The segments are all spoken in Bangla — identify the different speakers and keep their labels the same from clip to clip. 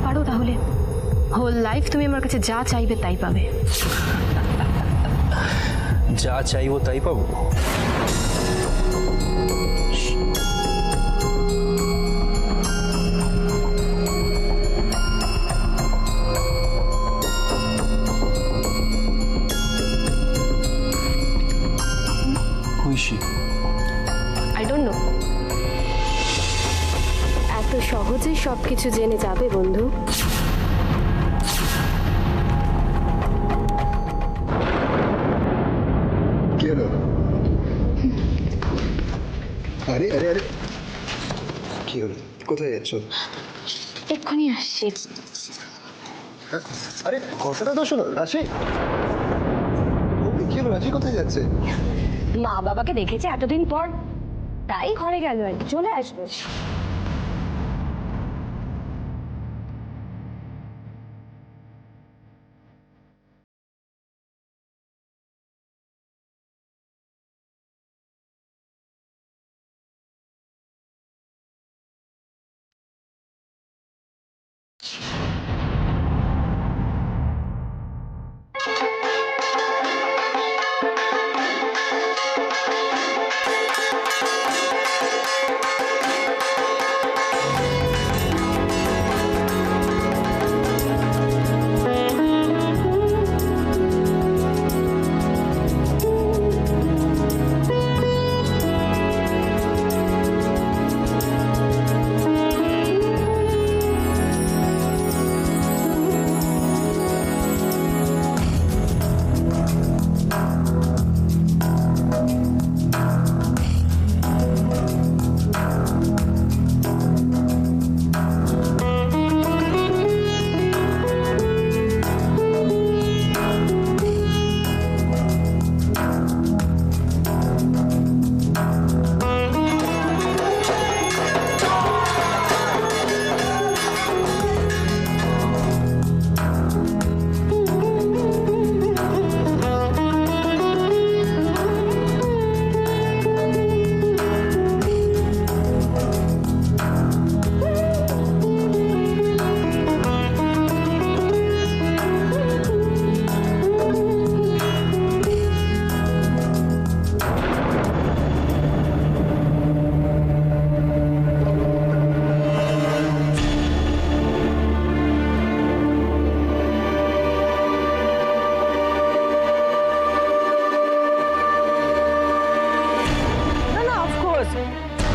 Speaker 1: পারো তাহলে হোল লাইফ তুমি আমার কাছে যা চাইবে তাই পাবে।
Speaker 2: যা চাইবো তাই পাবো?
Speaker 1: I don't know. এত সহজে সবকিছু জেনে যাবে বন্ধু?
Speaker 3: কি হলো? আরে আরে আরে কি হলো? কোথায় যাচ্ছ?
Speaker 1: এক্ষুনি আসছি।
Speaker 3: আরে কথাটা তো শোনো রাশি। কি হলো? রাশি কোথায় যাচ্ছে?
Speaker 4: মা বাবাকে দেখেছে এতদিন পর, তাই ঘরে গেল আর কি, চলে আসবে।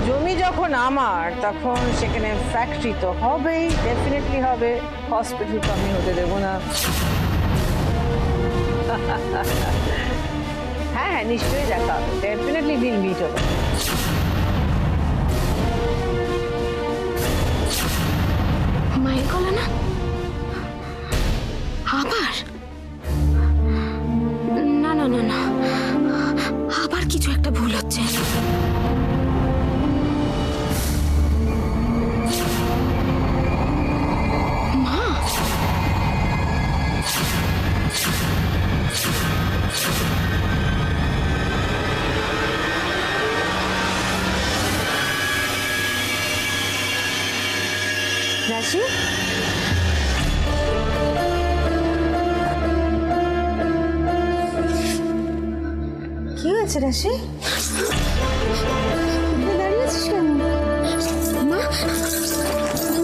Speaker 5: জমি যখন আমার তখন সেখানে ফ্যাক্টরি তো হবেই, ডেফিনেটলি হবে। হসপিটাল তো আমি হতে দেবো না। হ্যাঁ হ্যাঁ নিশ্চয়ই দেখা হবে, ডেফিনেটলি উইল মিট হবে।
Speaker 1: মায়ের গলা না আবার? না না না না, আবার কিছু একটা ভুল হচ্ছে। মা,
Speaker 4: রাশি, কি হয়েছে রাশি? দাঁড়িয়ে আছিস কেন?
Speaker 1: মা,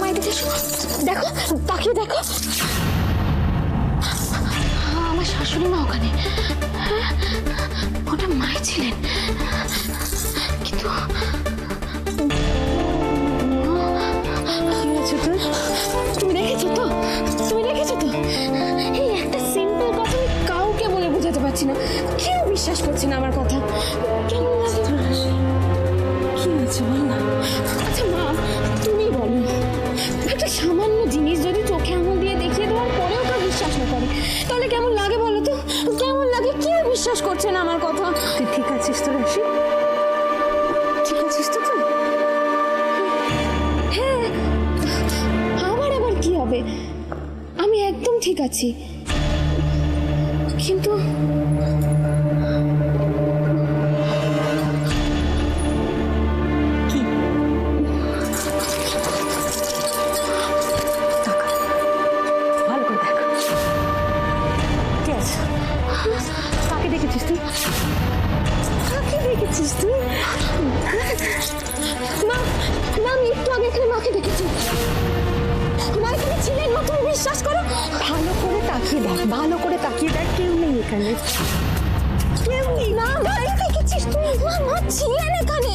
Speaker 1: মা এদিকে এসো, দেখো, তাকিয়ে দেখো, আমার শাশুড়ি মা ওখানে। হ্যাঁ, ওটা মাই ছিলেন, কিন্তু
Speaker 4: কি হয়েছে তোর?
Speaker 1: তুমি দেখেছো তো? তুমি দেখেছো তো? এই একটা সিম্পল কথা আমি কাউকে বলে বোঝাতে পারছি না, কেউ বিশ্বাস করছে না আমার কথা। কেমন লাগে?
Speaker 4: কি হয়েছে বল না।
Speaker 1: আচ্ছা মা, তুমি বলো, একটা সামান্য জিনিস যদি চোখে আঙুল দিয়ে দেখিয়ে দেওয়ার পরেও কেউ বিশ্বাস না করে, তাহলে কেমন লাগে বলো তো? কেমন লাগে? কেউ বিশ্বাস করছে না আমার কথা।
Speaker 4: তুই ঠিক আছিস তো রাশি? ঠিক আছিস তো তুই?
Speaker 1: হ্যাঁ, আবার কি হবে? আমি একদম ঠিক আছি, কিন্তু দেখেছিস তুই? মা মা আমি একটু আগে এখানে মাকে দেখেছি। মা এখানে ছিলেন মা, তুমি বিশ্বাস করো।
Speaker 4: ভালো করে তাকিয়ে দেখ, ভালো করে তাকিয়ে দেখ, কেউ নেই এখানে, কেউ নেই।
Speaker 1: না ভাই দেখেছিস তুই? মা মা ছিলেন এখানে,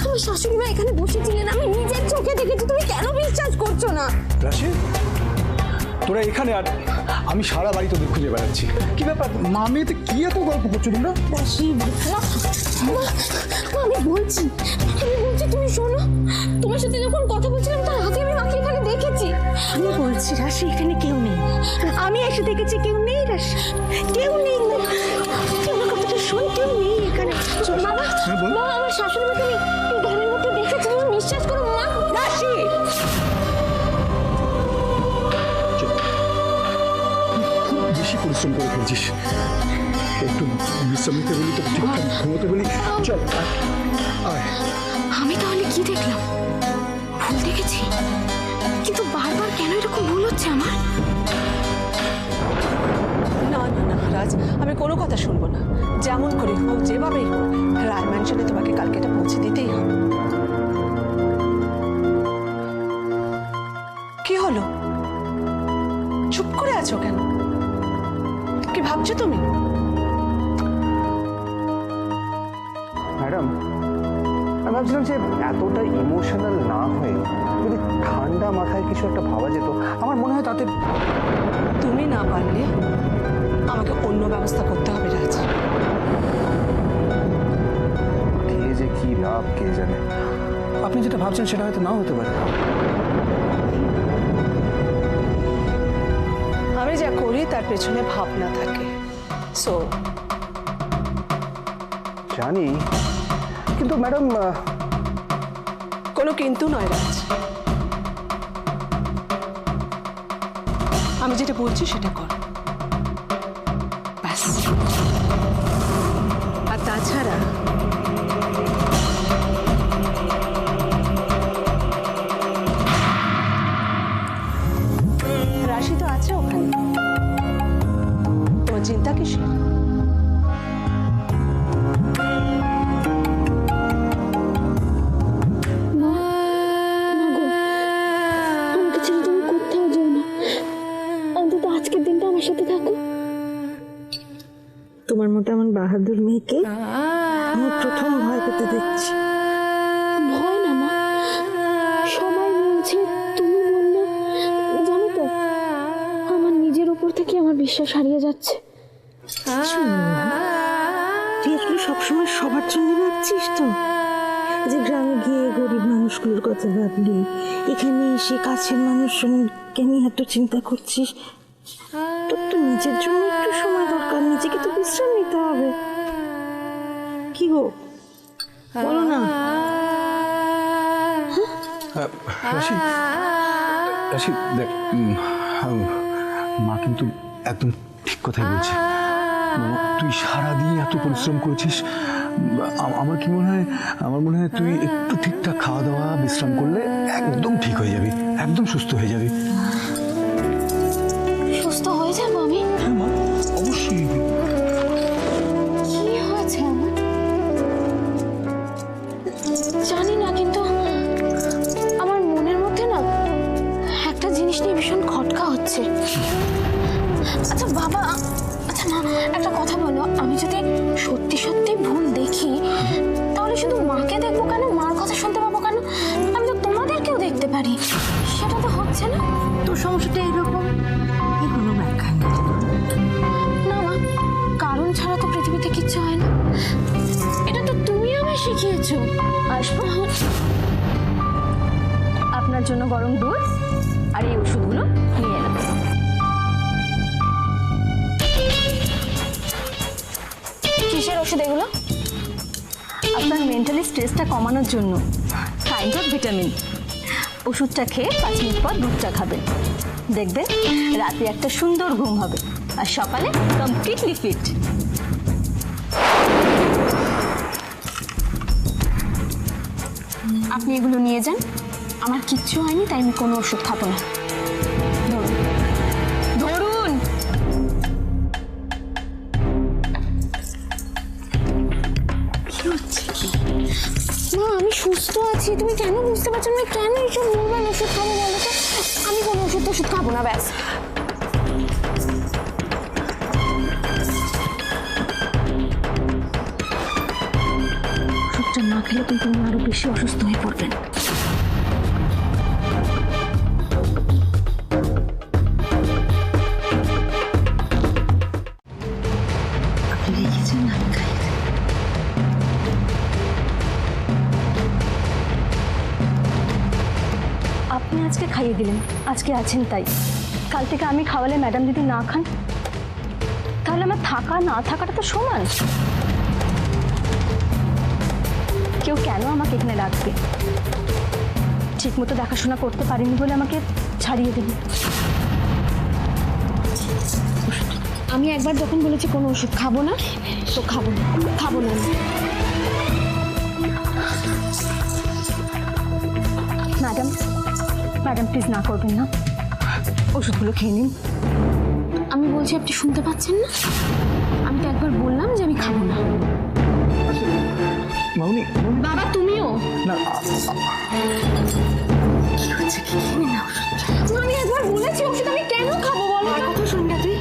Speaker 1: আমার শাশুড়ি মা এখানে বসেছিলেন, আমি নিজের চোখে দেখেছি। তুমি কেন বিশ্বাস করছো না?
Speaker 6: রাশি, তোরা এখানে আর আমি সারা বাড়ি তোদের খুঁজে বেড়াচ্ছি। কি ব্যাপার মা মেয়েতে কি এত গল্প করছো তোমরা?
Speaker 1: আমি বলছি তুমি শোনো। তোমার সাথে যখন কথা বলছিলাম তার আগে আমি মাকে এখানে দেখেছি।
Speaker 4: আমি বলছি রাশি, এখানে কেউ নেই। আমি এসে দেখেছি কেউ নেই রাশি, কেউ নেই। আমার কথাটা শোন, কেউ নেই এখানে।
Speaker 1: বাবা মা আমার শাশুড়ি মাকে আমি এই ঘরের মধ্যে দেখেছি, তুমি বিশ্বাস করো মা।
Speaker 4: রাশি,
Speaker 6: খুব বেশি পরিশ্রম করে ফেলছিস, একটু বিশ্রাম নিতে বলি, তো ঠিকঠাক ঘুমোতে বলি। চল আয়।
Speaker 1: আমি তাহলে কি দেখলাম? ভুল দেখেছি, কিন্তু বারবার কেন এরকম ভুল হচ্ছে আমার?
Speaker 7: না না না রাজ, আমি কোনো কথা শুনবো না। যেমন করে হোক, যেভাবেই হোক, রায় ম্যানশনে তোমাকে কালকে এটা পৌঁছে দিতেই হবে। কি হলো? চুপ করে আছো কেন? কি ভাবছো তুমি?
Speaker 3: ম্যাডাম, আমি ভাবছিলাম যে এতটা ইমোশনাল না হয়ে যদি ঠান্ডা মাথায় কিছু একটা ভাবা যেত, আমার মনে হয় তাতে।
Speaker 7: তুমি না পারলে আমাকে অন্য ব্যবস্থা করতে হবে রাজ।
Speaker 3: কে যে কি লাভ কে জানে।
Speaker 6: আপনি যেটা ভাবছেন সেটা হয়তো নাও হতে পারে।
Speaker 7: আমি যা করি তার পেছনে ভাবনা থাকে। সো
Speaker 3: জানি, কিন্তু ম্যাডাম
Speaker 7: কোনো কিন্তু নয় রাজ, আমি যেটা বলছি সেটা কর ব্যাস। আর তাছাড়া রাশি তো আছে ওখানে, তোমার চিন্তা কিসের?
Speaker 1: আমাকে ছেড়ে তুমি কোথাও যেও না, অন্তত আজকের দিনটা আমার সাথে থাকো।
Speaker 4: তোমার মতো এমন বাহাদুর মেয়েকে আমি প্রথম ভয় পেতে দেখছি।
Speaker 1: ভয় না মা, সবাই বলছে, তুমি বললে, জানো তো আমার নিজের উপর থেকে আমার বিশ্বাস হারিয়ে যাচ্ছে।
Speaker 4: তুই আসলে সবসময় সবার জন্য ভাবছিস তো? যে গ্রামে গিয়ে গরিব মানুষগুলোর কথা ভাবলি, এখানে এসে কাছের মানুষকে নিয়ে এত চিন্তা করছিস। তোর তো নিজের জন্য একটু সময় দরকার, নিজেকে তো বিশ্রাম নিতে হবে। কি গো বলো না।
Speaker 6: রাশি, রাশি দেখ, মা কিন্তু একদম ঠিক কথাই বলছে। তুই সারাদিন এত পরিশ্রম করেছিস, আমার কি মনে হয়, আমার মনে হয় তুই একটু ঠিকঠাক খাওয়া দাওয়া বিশ্রাম করলে একদম ঠিক হয়ে যাবি, একদম সুস্থ হয়ে যাবি।
Speaker 1: সুস্থ হয়ে যাবো আমি?
Speaker 6: হ্যাঁ মা, অবশ্যই।
Speaker 1: কি হয়েছে আমার জানি না, কিন্তু আমার মনের মধ্যে না একটা জিনিস নিয়ে ভীষণ খটকা হচ্ছে। আচ্ছা বাবা, আচ্ছা মা, একটা কথা বলো, আমি যদি সত্যি সত্যি ভুল দেখি তাহলে শুধু মাকে দেখবো কেন, মার কথা শুনতে পাবো কেন? আমি তো তোমাদেরকেও দেখতে পারি, সেটা তো হচ্ছে না।
Speaker 4: তোর সমস্যাটা এরকম, এর কোনো ব্যাখ্যা নেই।
Speaker 1: না মা, কারণ ছাড়া তো পৃথিবীতে কিচ্ছু হয় না, এটা তো তুমি আমায় শিখিয়েছো।
Speaker 4: আসবো আপনার জন্য গরম দুধ আর এই ওষুধগুলো নিয়ে এলাম।
Speaker 1: কিসের ওষুধ এগুলো?
Speaker 4: আপনার মেন্টালি স্ট্রেসটা কমানোর জন্য, কাইন্ড অফ ভিটামিন। ওষুধটা খেয়ে 5 মিনিট পর দুধটা খাবেন, দেখবেন রাতে একটা সুন্দর ঘুম হবে আর সকালে কমপ্লিটলি ফিট।
Speaker 1: আপনি এগুলো নিয়ে যান, আমার কিচ্ছু হয়নি, তাই আমি কোনো ওষুধ খাবো না। ধরুন ধরুন।
Speaker 4: কি হচ্ছে কি?
Speaker 1: সুস্থ আছি, তুমি কেন বুঝতে পারছো না? কেন এইসব মূল্যবান ওষুধ খাবো বলো তো? আমি কোনো ওষুধ খাবো না, ব্যাস। ওষুধটা না খেলে কিন্তু তুমি আরো বেশি অসুস্থ হয়ে পড়বেন। আপনি লিখেছেন না, আমি খাইয়ে দেব।
Speaker 8: আপনি আজকে খাইয়ে দিলেন, আজকে আছেন তাই। কাল থেকে আমি খাওয়ালে ম্যাডাম যদি না খান, তাহলে আমার থাকা না থাকাটা তো সমান। কেউ কেন আমাকে এখানে রাখবে? ঠিক মতো দেখাশোনা করতে পারিনি বলে আমাকে ছাড়িয়ে দেবে।
Speaker 1: আমি একবার যখন বলেছি কোনো ওষুধ খাবো না, তো খাবো না আমি।
Speaker 8: ম্যাডাম প্লিজ না করবেন না, ওষুধগুলো খেয়ে নিন।
Speaker 1: আমি বলছি, আপনি শুনতে পাচ্ছেন না? আমি তো একবার বললাম যে আমি খাবো না।
Speaker 6: মামনি
Speaker 1: বাবা তুমিও
Speaker 6: না,
Speaker 1: কি হচ্ছে? কি খেয়ে না ওষুধ? আমি একবার বলেছি ওষুধ আমি কেন খাবো বলো? আর কথা শুনবি তুই?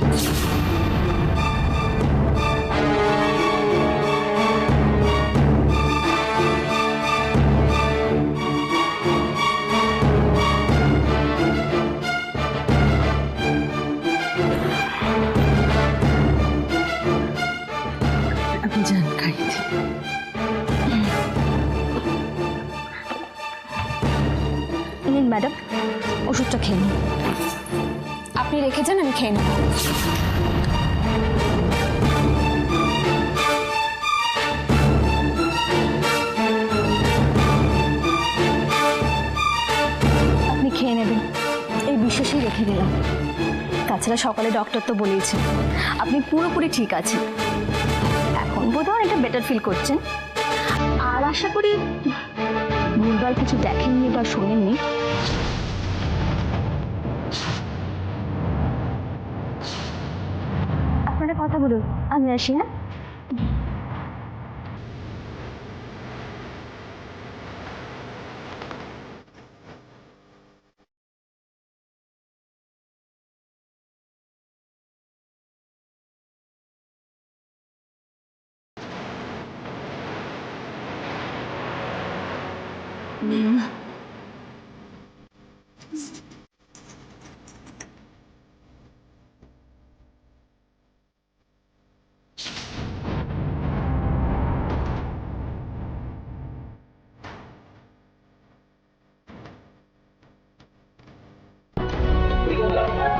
Speaker 4: আপনি যান, খাইয়ে দিন।
Speaker 8: নিন ম্যাডাম, ওষুধটা খেয়ে নিন।
Speaker 1: আপনি রেখে যান, আমি খেয়ে নেবো।
Speaker 8: আপনি খেয়ে নেবেন, এই বিশ্বাসেই রেখে দিলাম। তাছাড়া সকালে ডক্টর তো বলেইছেন আপনি পুরোপুরি ঠিক আছেন। এখন বোধহয় এটা বেটার ফিল করছেন। আর আশা করি ভুলভাল কিছু দেখেননি বা শোনেননি। আপনারা কথা বলুন, আমি আসি।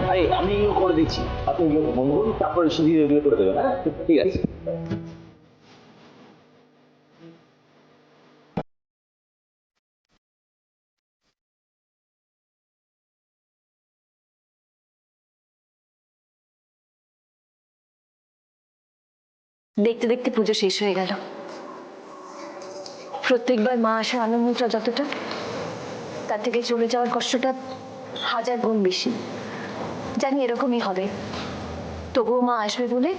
Speaker 8: হ্যাঁ,
Speaker 2: আমি করে দিচ্ছি, আপনি বলুন, তারপরে শুধু এগুলো করে দেবেন। হ্যাঁ, ঠিক আছে।
Speaker 8: দেখতে দেখতে পুজো শেষ হয়ে গেল। প্রত্যেকবার মা আসার আনন্দটা যতটা, তার থেকে চলে যাওয়ার কষ্টটা 1000 গুণ বেশি। জানি এরকমই হবে, তবুও মা আসবে বলে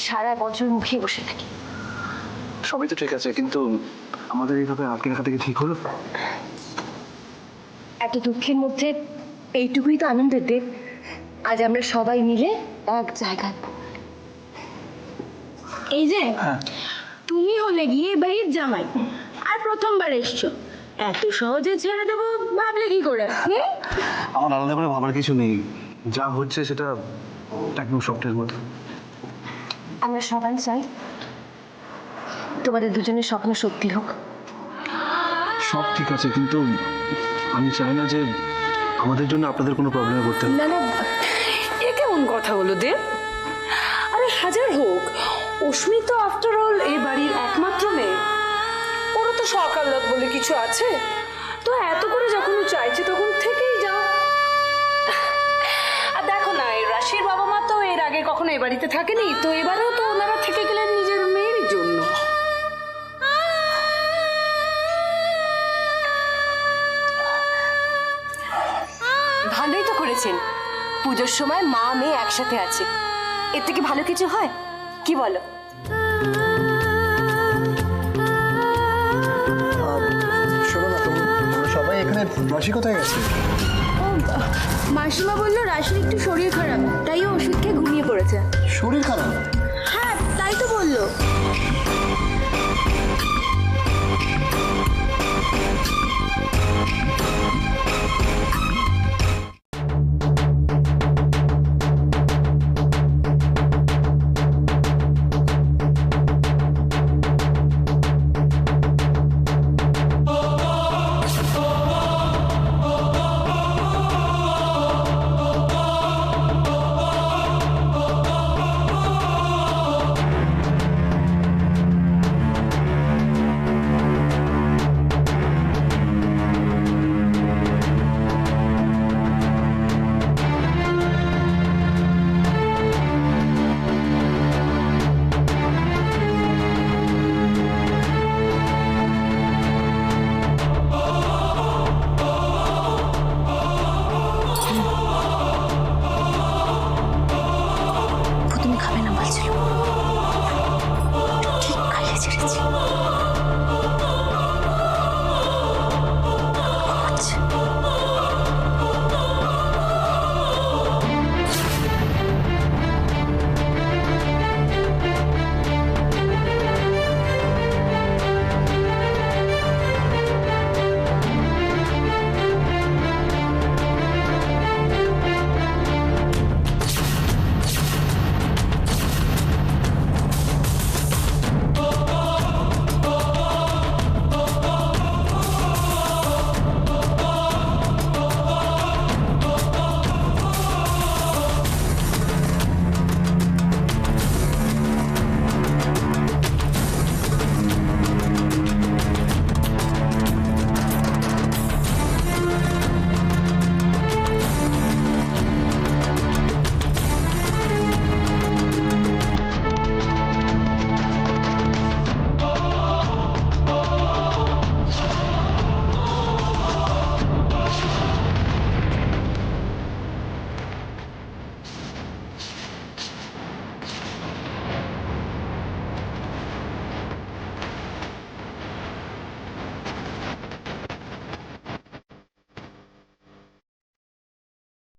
Speaker 8: সারা বছর মুখিয়ে বসে থাকি।
Speaker 6: সবই তো ঠিক আছে, কিন্তু আমাদের এইভাবে আটকে রাখা থেকে ঠিক হলো?
Speaker 8: এত দুঃখের মধ্যে এইটুকুই তো আনন্দের দিন। আজ আমরা সবাই মিলে এক জায়গায়।
Speaker 1: এই যে তুমি হলে গিয়ে বাড়ির জামাই, আর প্রথমবার এসছো, এত সহজে ছেড়ে দেবো ভাবলে কি করে?
Speaker 6: আমার আলাদা করে ভাবার কিছু নেই, যা হচ্ছে সেটা একদম স্বপ্নের মতো।
Speaker 8: আমরা সবাই চাই তোমাদের দুজনের স্বপ্ন সত্যি হোক।
Speaker 6: সব ঠিক আছে, কিন্তু আমি চাই না যে আমাদের জন্য আপনাদের কোনো প্রবলেমে পড়তে হবে।
Speaker 7: না না, এ কেমন কথা হলো দেব? আরে হাজার হোক, অস্মি তো আফটার অল এই বাড়ির একমাত্র মেয়ে। ওরও তো শখ আহ্লাদ বলে কিছু আছে, তো এত করে যখন ও চাইছে তখন থেকেই যাও। আর দেখো না, এই রাশির বাবা মা তো এর আগে কখনো এ বাড়িতে থাকেনি, তো এবারেও তো ওনারা থেকে গেলেন নিজের মেয়ের জন্য।
Speaker 8: ভালোই তো করেছেন, পুজোর সময় মা মেয়ে একসাথে আছে, এর থেকে ভালো কিছু হয়? কি বলো?
Speaker 6: এখানে রাশি কোথায় গেছে?
Speaker 1: ও মাসিমা বললো রাশির একটু শরীর খারাপ, তাই ও ওষুধ খেয়ে ঘুমিয়ে পড়েছে।
Speaker 6: শরীর খারাপ?
Speaker 1: হ্যাঁ তাই তো বললো।
Speaker 8: তুমি খাবে না বলছিল, ঠিক খাইয়ে ছেড়েছি।